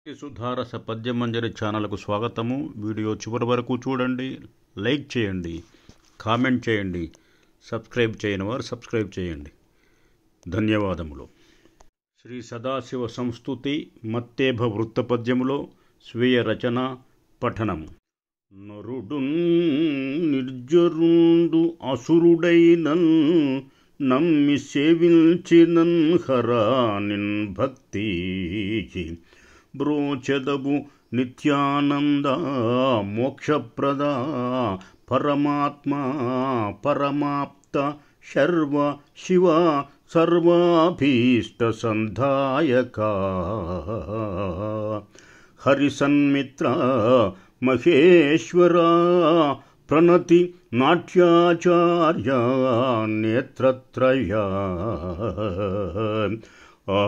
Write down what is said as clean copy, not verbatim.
సుధారస పద్యమంజరి ఛానల్కు స్వాగతము. వీడియో చివరి వరకు చూడండి, లైక్ చేయండి, కామెంట్ చేయండి. సబ్స్క్రైబ్ చేయని వారు సబ్స్క్రైబ్ చేయండి. ధన్యవాదములు. శ్రీ సదాశివ సంస్తుతి మత్తేభ వృత్త పద్యములో స్వీయ రచన పఠనము. నరుడు నిర్జరుండు అసురుడైనన్ నమ్మి సేవించినన్ హరానిన్ భక్తి బ్రోచదబు నిత్యానంద మోక్షప్రద పరమాత్మ పరమాప్త శర్వ శివ సర్వాభీష్ట సంధాయక హరిసన్మిత్ర మహేశ్వర ప్రణతి నాట్యాచార్య నేత్రత్రయ ఆ